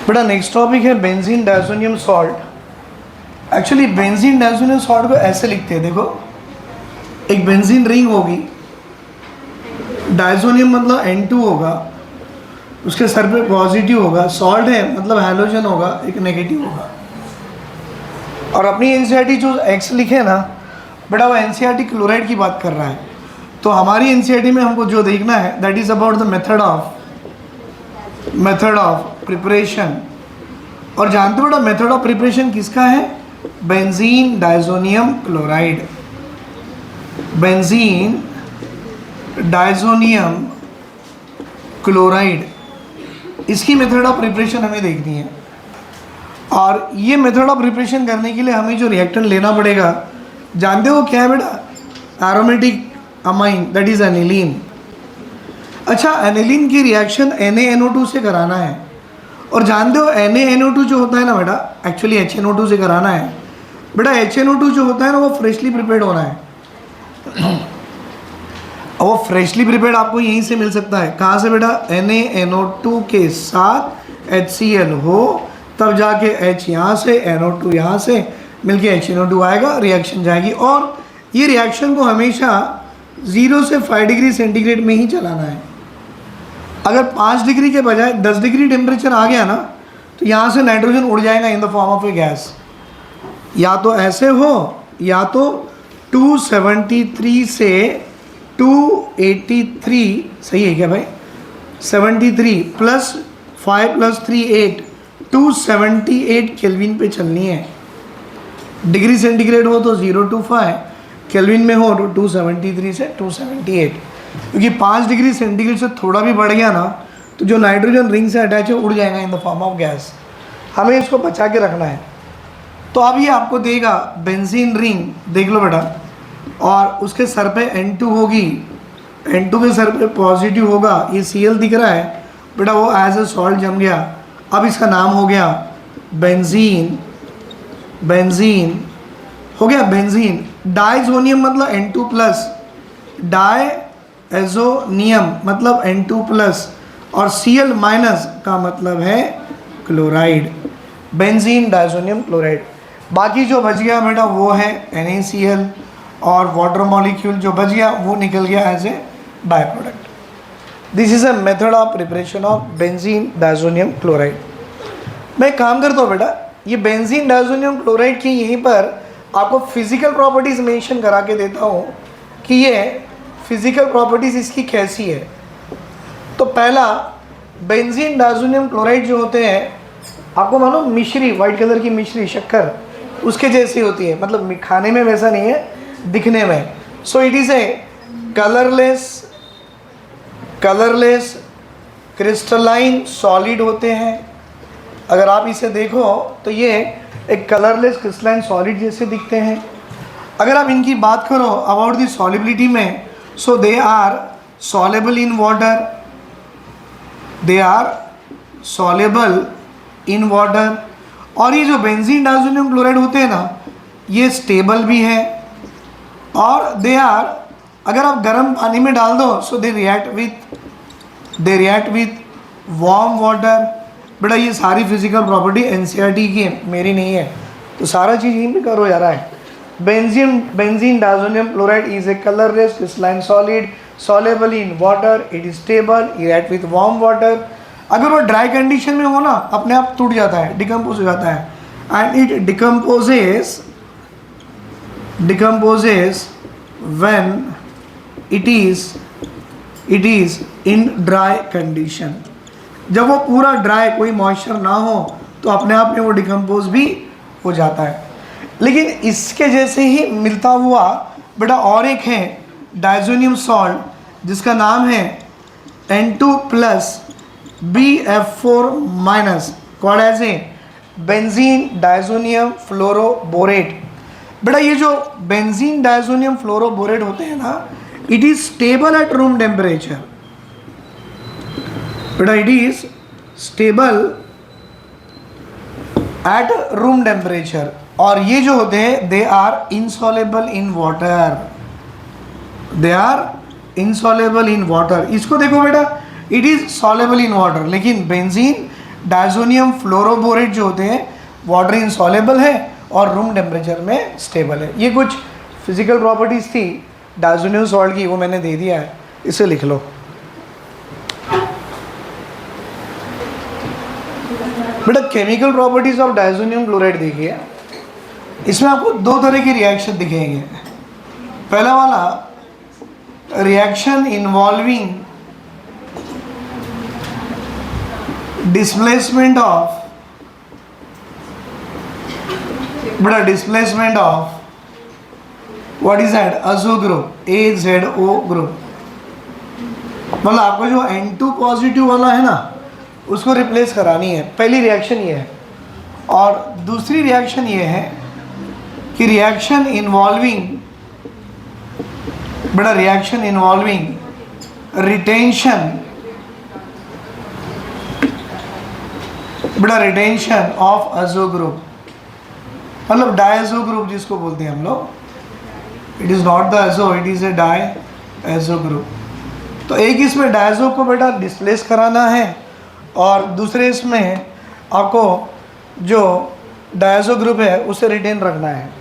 बेटा next topic है benzene diazonium salt. Actually benzene diazonium salt को ऐसे लिखते हैं, देखो एक बेंजीन रिंग होगी, डायज़ोनियम मतलब N2 होगा, उसके सर पे पॉजिटिव होगा, सॉल्ट है मतलब हैलोजन होगा, एक नेगेटिव होगा। और अपनी एनसीईआरटी जो एक्स लिखे ना बेटा, वो एनसीईआरटी क्लोराइड की बात कर रहा है। तो हमारी एनसीईआरटी में हमको जो देखना है that is about the method of preparation. और जानते हो बेटा मेथड ऑफ प्रिपरेशन किसका है? Benzene diazonium chloride, benzene diazonium chloride, इसकी मेथड ऑफ प्रिपरेशन हमें देखनी है। और ये मेथड ऑफ प्रिपरेशन करने के लिए हमें जो रिएक्टेंट लेना पड़ेगा जानते हो क्या है बेटा? Aromatic amine, that is aniline. अच्छा, एनिलीन की रिएक्शन NaNO2 से कराना है। और जानते हो NaNO2 जो होता है ना बेटा, एक्चुअली HNO2 से कराना है। बेटा HNO2 जो होता है ना वो फ्रेशली प्रिपेयर्ड होना है। और वो फ्रेशली प्रिपेयर्ड आपको यहीं से मिल सकता है। कहाँ से बेटा? NaNO2 के साथ HCl हो, तब जाके H यहाँ से, NO2 यहाँ से मिलके HNO2 आएगा, रिएक्शन जाएगी। और ये रिएक्शन को हमेशा 0 से 5 डिग्री सेंटीग्रेड में ही चलाना है। अगर 5 डिग्री के बजाय 10 डिग्री टेम्परेचर आ गया ना तो यहाँ से नाइट्रोजन उड़ जाएगा in the form of A gas. या तो ऐसे हो या तो 273 से 283, सही है क्या भाई? 73 प्लस 5 प्लस 3 8, 278 केल्विन पे चलनी है। डिग्री सेंटीग्रेड हो तो 0 to 5, केल्विन में हो तो 273 से 278। क्योंकि 5 डिग्री सेंटीग्रेड से थोड़ा भी बढ़ गया ना तो जो नाइट्रोजन रिंग से अटैच है उड़ जाएगा in the form of gas. हमें इसको बचा के रखना है। तो अब ये आपको देगा बेंजीन रिंग, देख लो बेटा, और उसके सर पे N2 होगी, N2 के सर पे पॉजिटिव होगा, ये Cl दिख रहा है बेटा, वो एज ए सॉल्ट जम गया। अब इसका नाम हो गया बेंजीन, बेंजीन हो गया बेंजीन। डायज़ोनियम मतलब N2 प्लस, डायज़ोनियम मतलब N2 प्लस, और Cl माइनस का मतलब है क्लोराइड, बेंजीन डायज़ोनियम क्लोराइड। बाकी जो बच गया बेटा वो है NaCl, और वाटर मॉलिक्यूल जो बच गया वो निकल गया as a by product. This is a method of preparation of benzene diazonium chloride. मैं काम करता हूँ बेटा, ये बेंजीन डायज़ोनियम क्लोराइड की यहीं पर आपको फिज़िकल प्रॉपर्टीज़ मेंशन करा के देता हूँ कि ये फिज़िकल प्रॉपर्टीज़ इसकी कैसी है। तो पहला, बेंजीन डायज़ोनियम क्लोराइड जो होते हैं आपको मालूम मिश्री, वाइट कलर की मिश्री, शक्कर, उसके जैसी होती है। मतलब खाने में वैसा नहीं है, दिखने में। So it is a colourless crystalline solid होते हैं। अगर आप इसे देखो तो ये एक कलरलेस क्रिस्टलाइन सॉलिड जैसे दिखते हैं। अगर आप इनकी बात करो अबाउट द सॉलिबिलिटी में, so they are soluble in water, they are soluble in water. और ये जो बेंजीन डायज़ोनियम क्लोराइड होते हैं ना, ये स्टेबल भी है। और दे आर, अगर आप गर्म पानी में डाल दो so they react with warm water. बेटा ये सारी फिजिकल प्रॉपर्टी एनसीईआरटी की है, मेरी नहीं है, तो सारा चीज़ यहीं पे करो यार है। Benzene diazonium chloride is a colourless crystalline solid soluble in water, it is stable, react with warm water. अगर वो ड्राई कंडीशन में हो ना अपने आप टूट जाता है, डिकम्पोज हो जाता है, and it decomposes when it is in dry condition. जब वो पूरा ड्राई, कोई मॉइस्चर ना हो तो अपने आप में वो डिकम्पोज भी हो जाता है। लेकिन इसके जैसे ही मिलता हुआ बेटा और एक है डायज़ोनियम सॉल्ट जिसका नाम है N2 plus BF4 minus, called as a benzene diazonium fluoroborate. बेटा ये जो बेंजीन डायज़ोनियम फ्लोरोबोरेट होते हैं ना, it is stable at room temperature. बेटा it is stable at room temperature. और ये जो होते हैं they are insoluble in water, they are insoluble in water. इसको देखो बेटा, it is soluble in water, लेकिन बेंजीन डायजोनियम फ्लोरोबोरेट जो होते हैं वाटर इनसॉल्युबल है और रूम टेम्परेचर में स्टेबल है। ये कुछ फिजिकल प्रॉपर्टीज़ थी डायजोनियम सॉल्ट की, वो मैंने दे दिया है, इसे लिख लो। बेटा chemical properties of diazonium chloride देखिए, इसमें आपको दो तरह की रिएक्शन दिखेंगे। पहला वाला रिएक्शन इन्वॉल्विंग डिस्प्लेसमेंट ऑफ, बेटा displacement of what is that, अजो ग्रुप, AZO ग्रुप। मतलब आपको जो N2 पॉजिटिव वाला है ना उसको रिप्लेस करानी है, पहली रिएक्शन ये है। और दूसरी रिएक्शन ये है कि रिएक्शन इन्वॉल्विंग, बड़ा रिएक्शन इन्वॉल्विंग रिटेंशन, बड़ा रिटेंशन ऑफ अजो ग्रुप, मतलब डायजो ग्रुप जिसको बोलते हैं हम लोग। इट इज़ नॉट द अजो, it is a diazo group. तो एक इसमें डायजो को बेटा डिस्प्लेस कराना है और दूसरे इसमें आपको जो डायजो ग्रुप है उसे रिटेन रखना है।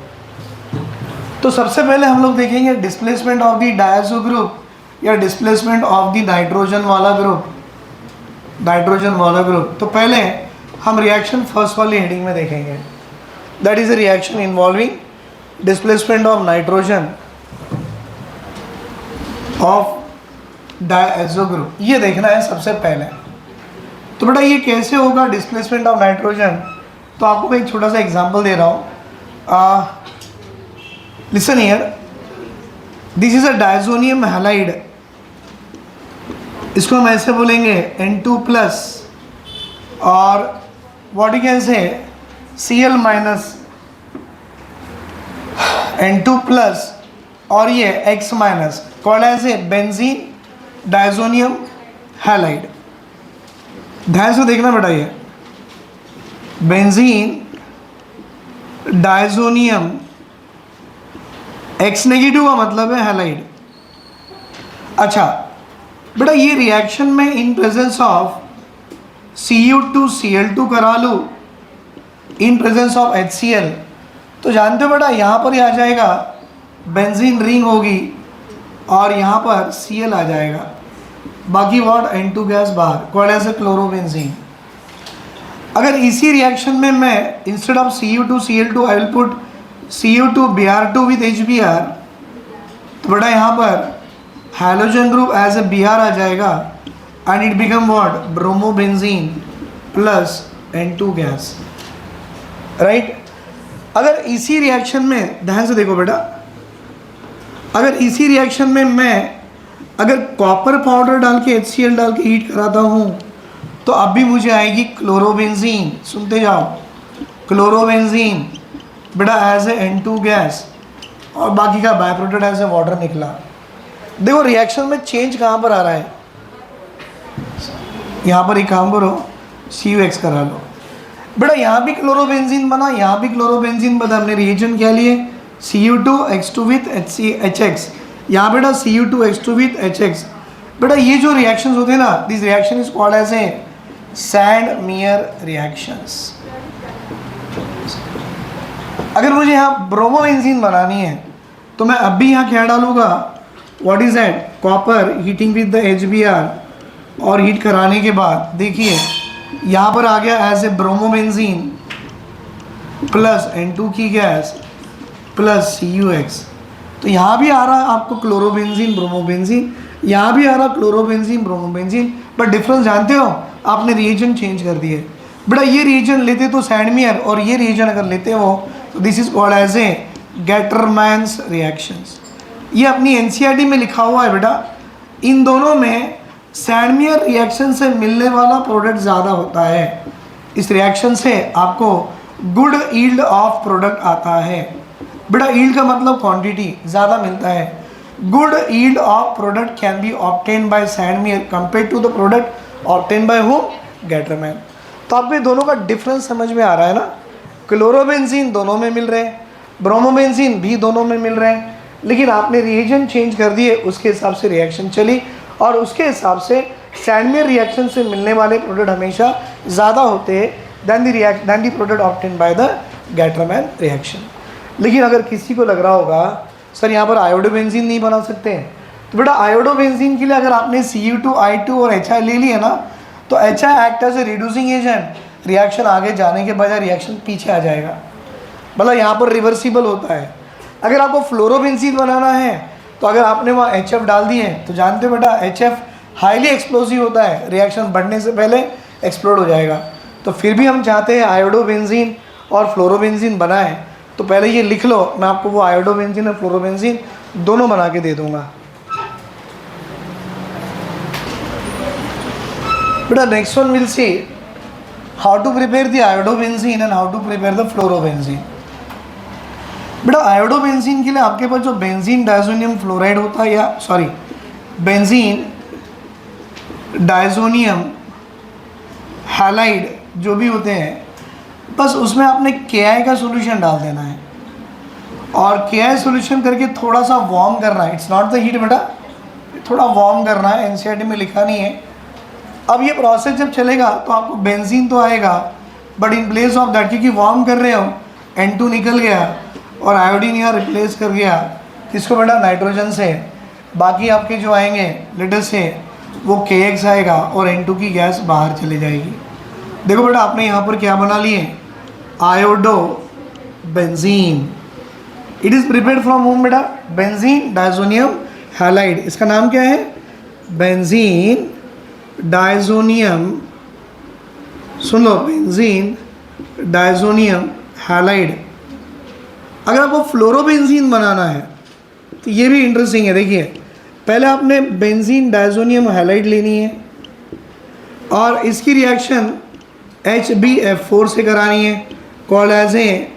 तो सबसे पहले हम लोग देखेंगे displacement of the diazo group या डिस्प्लेसमेंट ऑफ द नाइट्रोजन वाला ग्रुप, नाइट्रोजन वाला ग्रुप। तो पहले हम रिएक्शन फर्स्ट वाली हेडिंग में देखेंगे, that is a reaction involving displacement of nitrogen of diazo group, ये देखना है सबसे पहले। तो बेटा ये कैसे होगा डिस्प्लेसमेंट ऑफ नाइट्रोजन, तो आपको मैं एक छोटा सा एग्जांपल दे रहा हूँ। Listen here, this is a diazonium halide, इसको हम ऐसे बोलेंगे N2 प्लस और what you can say Cl minus N2 plus और ये X minus, called as a benzene diazonium halide. ध्यान से देखना बेटा, ये बेंजीन डायजोनियम, X नेगेटिव का मतलब है हैलाइड। अच्छा बेटा ये रिएक्शन में इन प्रेजेंस ऑफ Cu2Cl2 करा लूँ इन प्रेजेंस ऑफ HCl, तो जानते हो बेटा यहाँ पर ही आ जाएगा बेंजीन रिंग होगी और यहाँ पर Cl आ जाएगा, बाकी व्हाट N2 गैस बाहर, कॉल्ड एज ए क्लोरोबेंजीन। अगर इसी रिएक्शन में मैं instead of Cu2Cl2 I will put Cu2Br2 with HBr, तो बेटा यहाँ पर halogen group as a Br आ जाएगा and it become what, bromobenzene plus N2 gas, right. अगर इसी रिएक्शन में ध्यान से देखो बेटा, अगर इसी रिएक्शन में मैं अगर कॉपर पाउडर डाल के HCl डाल के हीट कराता हूँ तो अब भी मुझे आएगी क्लोरोबेंजीन, सुनते जाओ, क्लोरोबेंजीन बेटा एज ए N2 गैस और बाकी का by product as a water निकला। देखो रिएक्शन में चेंज कहाँ पर आ रहा है, यहाँ पर एक काम करो CuX करा लो बेटा, यहाँ भी क्लोरोबेंजीन बना, यहाँ भी क्लोरोबेंजीन बना, हमने रिएजेंट क्या लिए Cu2X2 विथ HX, यहाँ बेटा Cu2X2 विथ HX। बेटा ये जो रिएक्शंस होते हैं ना, this reaction is called as a Sandmeyer reactions. अगर मुझे यहाँ ब्रोमोबेंजीन बनानी है तो मैं अब भी यहाँ क्या डालूँगा, what is that, copper heating with the HBr और हीट कराने के बाद देखिए यहाँ पर आ गया एज ए ब्रोमोबेंजीन प्लस N2 की गैस प्लस CuX। तो यहाँ भी आ रहा है आपको क्लोरोबेंजीन ब्रोमोबेंजीन, यहाँ भी आ रहा क्लोरोबेंजीन ब्रोमोबेंजीन, बट डिफरेंस जानते हो, आपने रिएजेंट चेंज कर दिए। बेटा ये रिएजेंट लेते तो सैंड-मेयर और ये रिएजेंट अगर लेते हो तो this is called as a Gattermann's reactions. ये अपनी NCERT में लिखा हुआ है बेटा। इन दोनों में सैंड-मेयर रिएक्शन से मिलने वाला प्रोडक्ट ज़्यादा होता है, इस रिएक्शन से आपको गुड यील्ड ऑफ प्रोडक्ट आता है। बेटा यील्ड का मतलब क्वांटिटी ज़्यादा मिलता है। Good yield of product can be obtain by Sandmeyer compare to the product obtain by home, Gattermann. तो आपको ये दोनों का डिफरेंस समझ में आ रहा है ना, क्लोरोबेंजीन दोनों में मिल रहे हैं, ब्रोमोबेंजीन भी दोनों में मिल रहे हैं, लेकिन आपने रिएजेंट चेंज कर दिए, उसके हिसाब से रिएक्शन चली और उसके हिसाब से सैंडमेयर रिएक्शन से मिलने वाले प्रोडक्ट हमेशा ज़्यादा होते हैं than the product obtain by the Gattermann reaction. लेकिन अगर किसी को लग रहा होगा सर यहाँ पर आयोडोबेंजीन नहीं बना सकते हैं, तो बेटा आयोडोबेंजीन के लिए अगर आपने Cu2 I2 और HI ले लिया ना, तो HI act as a reducing agent, reaction आगे जाने के बजाय रिएक्शन पीछे आ जाएगा, मतलब यहाँ पर रिवर्सिबल होता है। अगर आपको फ्लोरोबेंजीन बनाना है तो अगर आपने वहाँ HF डाल दिए तो जानते हो बेटा HF हाईली एक्सप्लोसिव होता है, रिएक्शन बढ़ने से पहले एक्सप्लोड हो जाएगा। तो फिर भी हम चाहते हैं आयोडोबेंजीन और फ्लोरोबेंजीन बनाएं, तो पहले ये लिख लो, मैं आपको वो आयोडोबेंजीन और फ्लोरोबेंजीन दोनों बना के दे दूंगा। बेटा next one will see how to prepare the iodobenzene and how to prepare the fluorobenzene. बेटा आयोडोबेंजीन के लिए आपके पास जो बेंजीन डायजोनियम फ्लोराइड होता है, या सॉरी बेंजीन डायजोनियम हैलाइड जो भी होते हैं, बस उसमें आपने KI का सॉल्यूशन डाल देना है और KI सॉल्यूशन करके थोड़ा सा वार्म करना है। इट्स नॉट द हीट बेटा, थोड़ा वार्म करना है, NCERT में लिखा नहीं है। अब ये प्रोसेस जब चलेगा तो आपको बेंजीन तो आएगा, but in place of that, क्योंकि वार्म कर रहे हो N2 निकल गया और आयोडीन यहाँ रिप्लेस कर गया किसको बेटा, नाइट्रोजन से। बाकी आपके जो आएंगे लेटर से वो KX आएगा और N2 की गैस बाहर चली जाएगी। देखो बेटा आपने यहाँ पर क्या बना लिए, iodo benzene. It is prepared from home बेटा, बेंजीन डायजोनियम हैलाइड। इसका नाम क्या है, बेंजीन डायजोनियम, सुन लो, बेंजीन डायजोनियम हैलाइड। अगर आपको फ्लोरोबेंजीन बनाना है तो ये भी इंटरेस्टिंग है। देखिए पहले आपने बेंजीन डायजोनियम हैलाइड लेनी है और इसकी रिएक्शन HbF4 से करानी है, called as a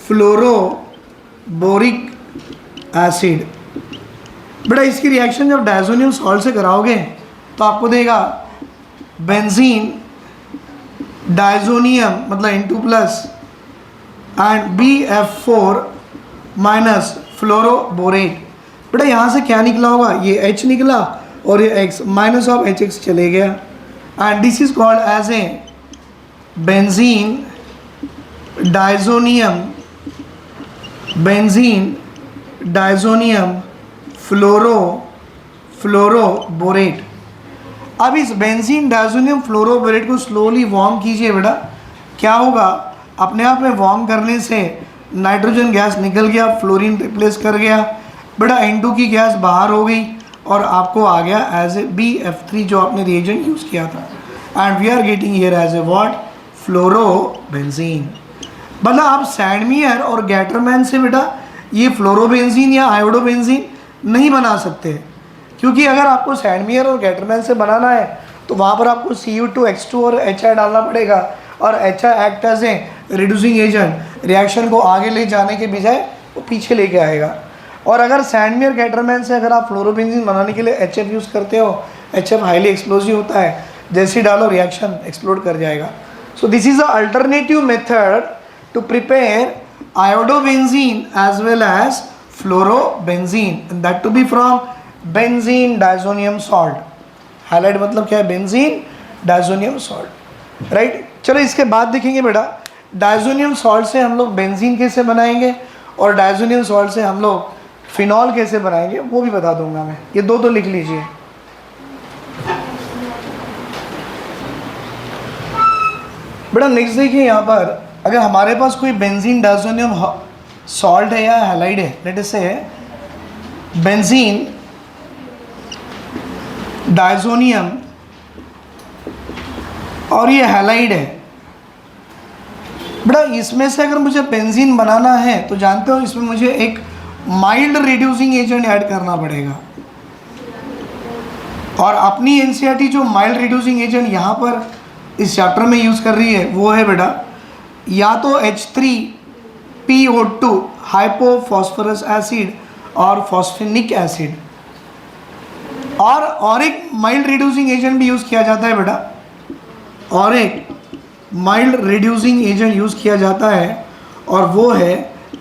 fluoroboric acid. बेटा इसकी रिएक्शन जब डायजोनियम सॉल्ट से कराओगे तो आपको देगा बेंजीन डायजोनियम मतलब N2+ and BF4 minus fluoroborate. बेटा यहाँ से क्या निकला होगा, ये H निकला और ये X, माइनस ऑफ HX चले गया, and this is called as a benzene diazonium, benzene diazonium fluoroborate. अब इस बेंजीन डायजोनियम फ्लोरोबोरेट को स्लोली वार्म कीजिए बेटा, क्या होगा, अपने आप में वार्म करने से नाइट्रोजन गैस निकल गया, फ्लोरीन रिप्लेस कर गया, बेटा N2 की गैस बाहर हो गई और आपको आ गया एज ए BF3 जो आपने रिएजेंट यूज़ किया था, and we are getting here as a what, fluorobenzene. मतलब आप सैंडमेयर और गैटरमैन से बेटा ये फ्लोरोबेंजीन या आयोडोबेंजीन नहीं बना सकते, क्योंकि अगर आपको सैंडमेयर और गैटरमैन से बनाना है तो वहाँ पर आपको Cu2 X2 और HI डालना पड़ेगा, और HI act as a reducing agent, reaction को आगे ले जाने के बजाय वो पीछे लेके आएगा। और अगर सैंडमेयर गैटरमैन से अगर आप फ्लोरोबेंजीन बनाने के लिए HF यूज़ करते हो, HF हाईली एक्सप्लोसिव होता है, जैसे ही डालो रिएक्शन एक्सप्लोड कर जाएगा। So this is a alternative method to prepare iodobenzene as well as fluorobenzene, and that to be from benzene diazonium salt. Highlight मतलब क्या है, बेंजीन डायजोनियम सॉल्ट, राइट। चलो इसके बाद देखेंगे बेटा डायजोनियम सॉल्ट से हम लोग बेंजीन कैसे बनाएंगे और डायजोनियम सॉल्ट से हम लोग फिनॉल कैसे बनाएंगे, वो भी बता दूंगा मैं। ये दो तो लिख लीजिए। बेटा नेक्स्ट देखिए यहाँ पर, अगर हमारे पास कोई बेंजीन डायजोनियम सॉल्ट है या हैलाइड है, लेट अस से बेंजीन डायजोनियम और ये हैलाइड है, बेटा इसमें से अगर मुझे बेंजीन बनाना है तो जानते हो इसमें मुझे एक माइल्ड रिड्यूसिंग एजेंट ऐड करना पड़ेगा, और अपनी NCERT जो माइल्ड रिड्यूसिंग एजेंट यहाँ पर इस चैप्टर में यूज़ कर रही है वो है बेटा या तो H3PO2 हाइपोफॉस्फोरस एसिड और फॉस्फेनिक एसिड, और एक माइल्ड रिड्यूसिंग एजेंट भी यूज़ किया जाता है बेटा, और एक माइल्ड रिड्यूसिंग एजेंट यूज़ किया जाता है और वो है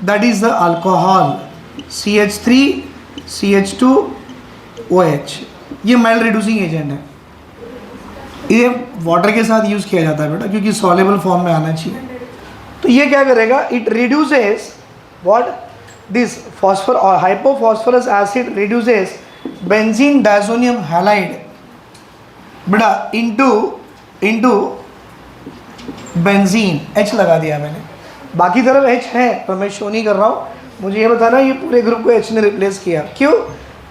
that is the alcohol CH3CH2OH। ये माइल्ड रिड्यूसिंग एजेंट है। ये वाटर के साथ यूज़ किया जाता है बेटा, क्योंकि सॉल्युबल फॉर्म में आना चाहिए। तो ये क्या करेगा, it reduces what this phosphor और hypophosphorous acid reduces benzene diazonium halide बेटा इनटू बेंजीन। H लगा दिया मैंने, बाकी तरफ H है पर मैं शो नहीं कर रहा हूँ। मुझे ये बताना ये पूरे ग्रुप को H ने रिप्लेस किया, क्यों?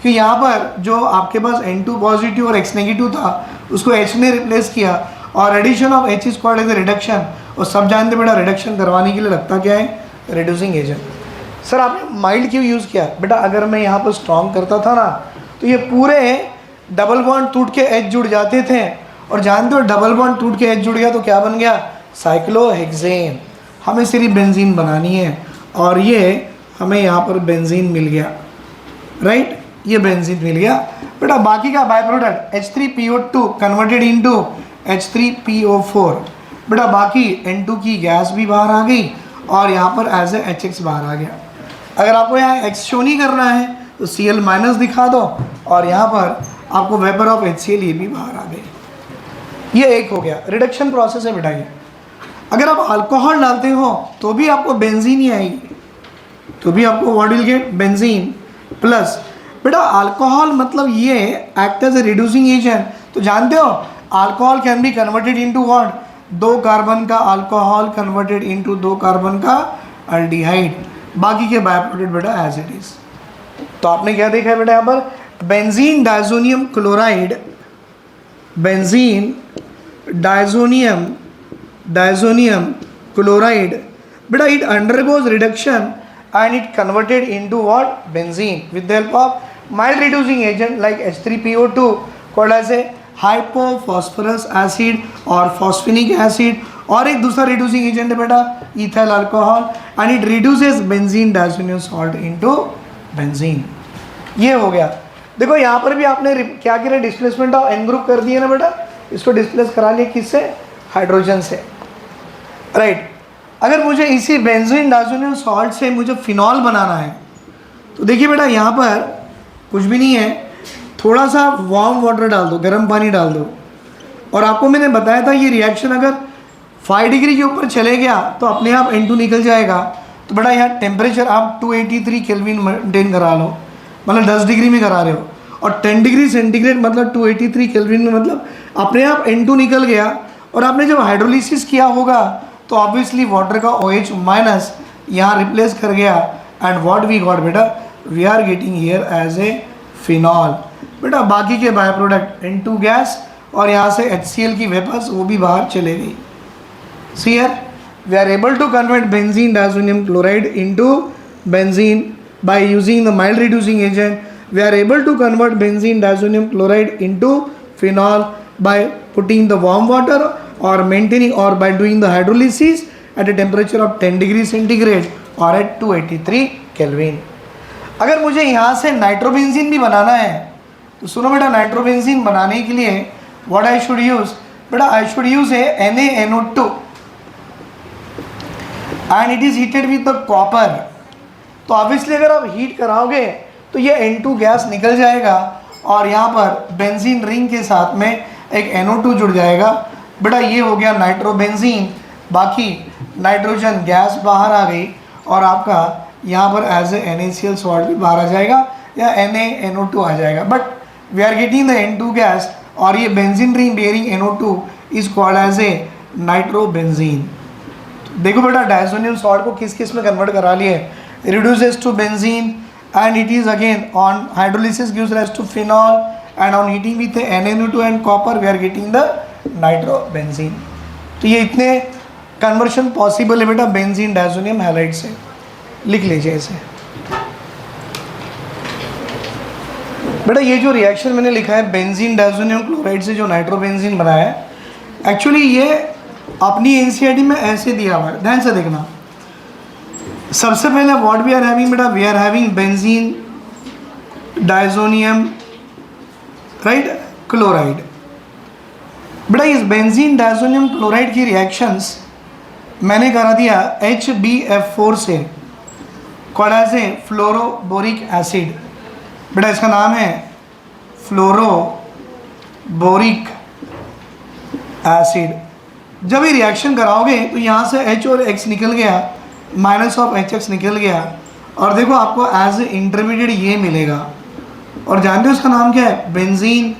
कि यहाँ पर जो आपके पास N2 पॉजिटिव और X नेगेटिव था उसको H ने रिप्लेस किया, और addition of H is called as a reduction. और सब जानते बेटा रिडक्शन करवाने के लिए लगता क्या है, रिड्यूसिंग एजेंट। सर आपने माइल्ड क्यों यूज़ किया? बेटा अगर मैं यहाँ पर स्ट्रॉन्ग करता था ना तो ये पूरे डबल बॉन्ड टूट के H जुड़ जाते थे, और जानते हो डबल बॉन्ड टूट के H जुड़ गया तो क्या बन गया, साइक्लोहेक्सेन। हमें सिर्फ बेंजीन बनानी है, और ये हमें यहाँ पर बेंजीन मिल गया, राइट, ये बेंजीन मिल गया बेटा। बाकी का by product H3PO2 converted into H3PO4 बेटा। बाकी N2 की गैस भी बाहर आ गई, और यहाँ पर एज ए HX बाहर आ गया। अगर आपको यहाँ X शो नहीं करना है तो Cl माइनस दिखा दो, और यहाँ पर आपको वेपर ऑफ HCl ये भी बाहर आ गई। ये एक हो गया, रिडक्शन प्रोसेस है बेटा ये। अगर आप अल्कोहल डालते हो तो भी आपको बेंजीन ही आएगी, तो भी आपको what will get, benzene plus बेटा अल्कोहल मतलब ये act as a reducing agent. तो जानते हो alcohol can be converted into what, 2 carbon का अल्कोहल कन्वर्टेड इनटू 2 कार्बन का अल्डिहाइड। बाकी के बाय प्रोडक्ट बेटा एज इट इज। तो आपने क्या देखा है बेटा यहाँ पर, benzene diazonium chloride, benzene diazonium chloride बेटा, it undergoes reduction and it converted into what, benzene, with the help of mild reducing agent like H3PO2 called as a hypophosphorus acid or phosphinic acid, और एक दूसरा reducing agent है बेटा ethyl alcohol, and it reduces benzene diazonium salt into benzene। ये हो गया। देखो यहाँ पर भी आपने क्या किया, डिस्प्लेसमेंट ऑफ एन ग्रुप कर दिया ना बेटा, इसको डिस्प्लेस करा लिया किससे, हाइड्रोजन से, राइट। अगर मुझे इसी बेंजीन डायजोनियम सॉल्ट से मुझे फिनॉल बनाना है तो देखिए बेटा यहाँ पर कुछ भी नहीं है, थोड़ा सा वार्म वाटर डाल दो, गर्म पानी डाल दो, और आपको मैंने बताया था ये रिएक्शन अगर 5 डिग्री के ऊपर चले गया तो अपने आप N2 निकल जाएगा। तो बेटा यहाँ टेम्परेचर आप 283 केल्विन मेंटेन करा लो, मतलब 10 डिग्री में करा रहे हो, और 10 डिग्री सेंटीग्रेड मतलब 283 केल्विन में, मतलब अपने आप N2 निकल गया। और आपने जब हाइड्रोलिसिस किया होगा तो ऑब्वियसली वाटर का OH माइनस यहाँ रिप्लेस कर गया, एंड व्हाट वी गॉट बेटा, we are getting here as a phenol बेटा। बाकी के बाय प्रोडक्ट N2 गैस, और यहाँ से HCl की वेपर्स वो भी बाहर चले गई। See here we are able to convert benzene diazonium chloride into benzene by using the mild reducing agent. We are able to convert benzene diazonium chloride into phenol by putting the warm water or maintaining or by doing the hydrolysis at a temperature of 10 degree centigrade or at 283 Kelvin। अगर मुझे यहाँ से nitrobenzene भी बनाना है तो सुनो बेटा, nitrobenzene बनाने के लिए what I should use बेटा, I should use a NaNO2 and it is heated with the copper। तो ऑब्वियसली अगर आप हीट कराओगे तो ये N2 गैस निकल जाएगा, और यहाँ पर बेंजीन रिंग के साथ में एक NO2 जुड़ जाएगा बेटा। ये हो गया नाइट्रोबेंजीन, बाकी नाइट्रोजन गैस बाहर आ गई, और आपका यहाँ पर एज ए NaCl सॉल्ट भी बाहर आ जाएगा, या NaNO2 आ जाएगा। But we are getting the N2 gas, और ये benzene ring bearing NO2 is called as a nitrobenzene. देखो बेटा डायजोनियम सॉल्ट को किस किस में कन्वर्ट करा लिए, reduces to benzene, and it is again on hydrolysis gives rise to phenol, and on heating with the NaNO2 and copper we are getting the nitrobenzene। तो ये इतने कन्वर्शन पॉसिबल है बेटा बेंजीन डायजोनियम हैलाइड से, लिख लीजिए इसे बेटा। ये जो रिएक्शन मैंने लिखा है बेंजीन डायजोनियम क्लोराइड से जो नाइट्रोबेंजीन बनाया है, एक्चुअली ये अपनी एनसीईआरटी में ऐसे दिया हुआ है, ध्यान से देखना। सबसे पहले व्हाट वी आर हैविंग बेटा, we are having benzene diazonium right chloride बेटा। इस बेंजीन डायजोनियम क्लोराइड की रिएक्शंस मैंने करा दिया HbF4 से, called as a fluoroboric acid बेटा। इसका नाम है फ्लोरोबोरिक एसिड। जब ये रिएक्शन कराओगे तो यहाँ से H और X निकल गया, माइनस ऑफ HX निकल गया, और देखो आपको एज ए इंटरमीडिएट ये मिलेगा। और जानते हो उसका नाम क्या है? Benzene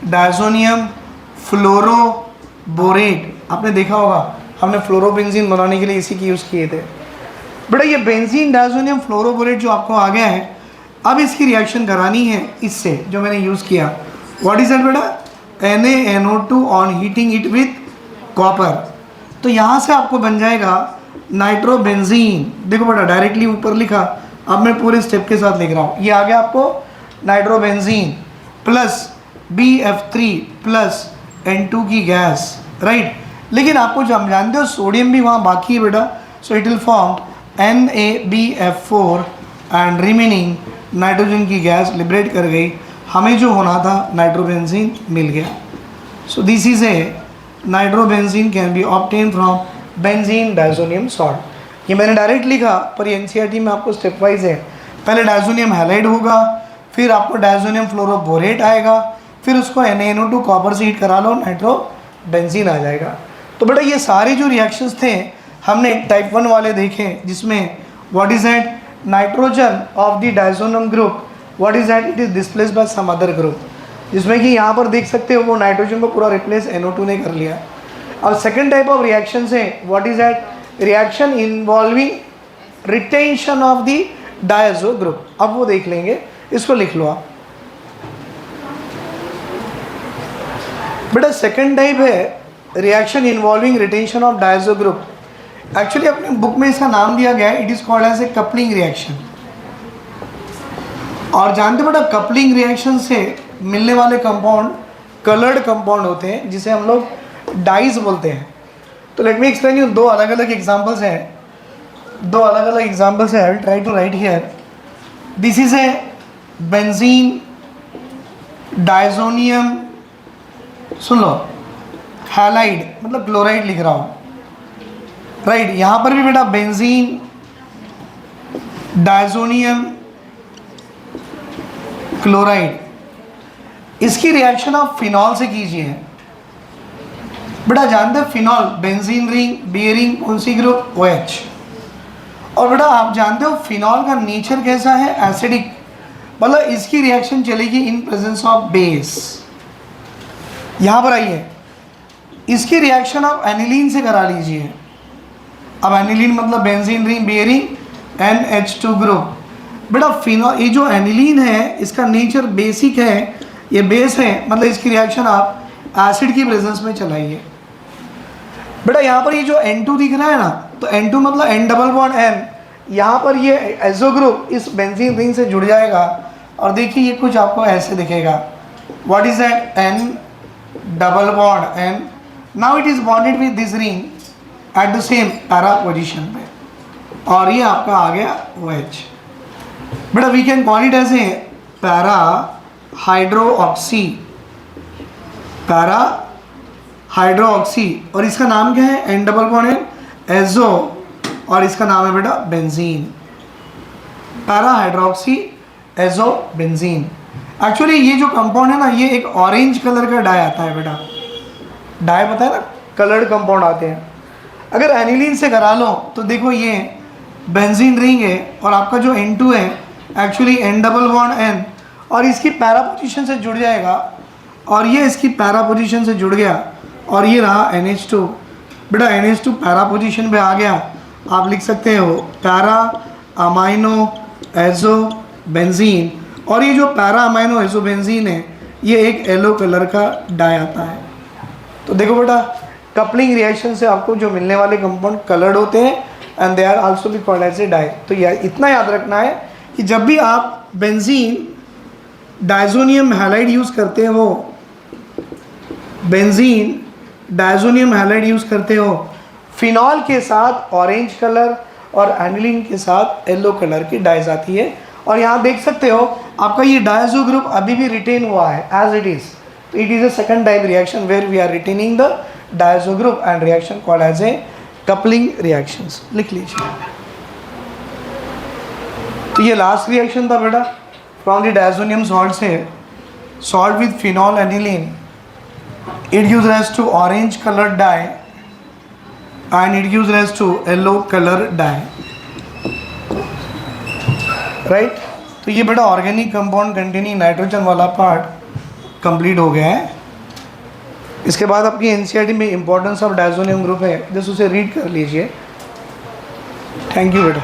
diazonium fluoroborate. आपने देखा होगा, हमने फ्लोरोबेंजीन बनाने के लिए इसी की यूज़ किए थे। बेटा ये बेंजीन डायजोनियम फ्लोरोबोरेट जो आपको आ गया है, अब इसकी रिएक्शन करानी है इससे जो मैंने यूज़ किया। व्हाट इज दैट बेटा? NaNO2 on heating it with copper. तो यहाँ से आपको बन जाएगा नाइट्रोबेंजीन। देखो बेटा डायरेक्टली ऊपर लिखा, अब मैं पूरे स्टेप के साथ लिख रहा हूँ। ये आ गया आपको nitrobenzene plus BF3 plus N2 की गैस, राइट। लेकिन आपको जो हम जानते हो सोडियम भी वहाँ बाकी है बेटा, so it will form NaBF4 and remaining nitrogen की गैस लिबरेट कर गई, हमें जो होना था नाइट्रोबेंजीन मिल गया। सो this is A nitrobenzene can be obtain from benzene diazonium salt. ये मैंने डायरेक्ट लिखा, पर ये NCERT में आपको स्टेप वाइज है। पहले डायजोनियम हैलाइड होगा, फिर आपको डायजोनियम फ्लोरोबोरेट आएगा, फिर उसको NaNO2 कॉपर से हीट करा लो, नाइट्रोबेंजीन आ जाएगा। तो बेटा ये सारे जो रिएक्शंस थे हमने टाइप 1 वाले देखे, जिसमें what is that? Nitrogen of the diazonium group, what is that? It is displaced by some other group, जिसमें कि यहाँ पर देख सकते हो वो नाइट्रोजन को पूरा रिप्लेस NO2 ने कर लिया। अब सेकेंड टाइप ऑफ रिएक्शन है, what is that? Reaction involving retention of the diazo group. अब वो देख लेंगे, इसको लिख लो आप। बेटा सेकेंड टाइप है reaction involving retention of diazo group. Actually अपने बुक में इसका नाम दिया गया है, it is called as a coupling reaction. और जानते बेटा कपलिंग रिएक्शन से मिलने वाले कंपाउंड कलर्ड कंपाउंड होते हैं, जिसे हम लोग डाइज बोलते हैं। तो लेट मी एक्सप्लेन यू, दो अलग अलग एग्जांपल्स हैं, I will try to write here. This is a benzene diazonium, सुन लो, हैलाइड मतलब क्लोराइड लिख रहा हूँ, राइट। यहाँ पर भी बेटा बेंजीन डायजोनियम क्लोराइड, इसकी रिएक्शन आप फिनॉल से कीजिए। बेटा जानते हैं फिनॉल, बेंजीन रिंग, बियरिंग, कौन सी ग्रुप? OH। और बेटा आप जानते हो फिनॉल का नेचर कैसा है? एसिडिक, मतलब इसकी रिएक्शन चलेगी इन प्रेजेंस ऑफ बेस। यहाँ पर आइए, इसकी रिएक्शन आप एनिलीन से करा लीजिए। अब एनिलीन मतलब benzene ring, bearing, NH2 group. बेटा फिनॉल, ये जो एनिलीन है इसका नेचर बेसिक है, ये बेस है, मतलब इसकी रिएक्शन आप एसिड की प्रेजेंस में चलाइए। बेटा यहाँ पर ये जो N2 दिख रहा है ना, तो N2 मतलब N डबल बॉन्ड N, यहाँ पर ये एजो ग्रुप इस बेंजीन रिंग से जुड़ जाएगा, और देखिए ये कुछ आपको ऐसे दिखेगा। What is that? N double bond N, now it is bonded with this ring at the same para position पे, और ये आपका आ गया OH। बेटा we can call it as a para hydroxy, para hydroxy, और इसका नाम क्या है? N double bond N azo, और इसका नाम है बेटा benzene, para hydroxy azo benzene. Actually ये जो कंपाउंड है ना, ये एक ऑरेंज कलर का डाई आता है बेटा, डाई पता है ना, कलर्ड कंपाउंड आते हैं। अगर एनिलीन से करा लो तो देखो ये बेंजीन रिंग है, और आपका जो N2 है actually N double bond N, और इसकी पैरा पोजीशन से जुड़ जाएगा, और ये इसकी पैरा पोजीशन से जुड़ गया, और ये रहा NH2। बेटा NH2 पैरा पोजीशन पे आ गया, आप लिख सकते हो पैरा अमाइनो एजो बेंजीन, और ये जो पैरा अमाइनो एजो बेंजीन है ये एक येलो कलर का डाई आता है। तो देखो बेटा कपलिंग रिएक्शन से आपको जो मिलने वाले कंपाउंड कलर्ड होते हैं, and they are also be called as a dye. तो यार इतना याद रखना है कि जब भी आप बेंजीन डायजोनियम हैलाइड यूज़ करते हो, बेंजीन डायजोनियम हैलाइड यूज़ करते हो, फिनॉल के साथ ऑरेंज कलर और एनिलीन के साथ येलो कलर की डाइज आती है। और यहाँ देख सकते हो आपका ये डायजो ग्रुप अभी भी रिटेन हुआ है एज इट इज़। तो it is a second type reaction where we are retaining the diazo group and reaction called as a coupling reactions. लिख लीजिए। तो ये लास्ट रिएक्शन था बेटा फ्रॉम द डायजोनियम सॉल्ट से, salt with phenol aniline it gives rise to orange color dye and it gives rise to yellow color dye, right? तो ये बेटा ऑर्गेनिक कंपाउंड कंटेनिंग नाइट्रोजन वाला पार्ट कंप्लीट हो गया है। इसके बाद आपकी एनसीईआरटी में इंपॉर्टेंस ऑफ डायजोनियम ग्रुप है, जस्ट उसे रीड कर लीजिए। थैंक यू बेटा।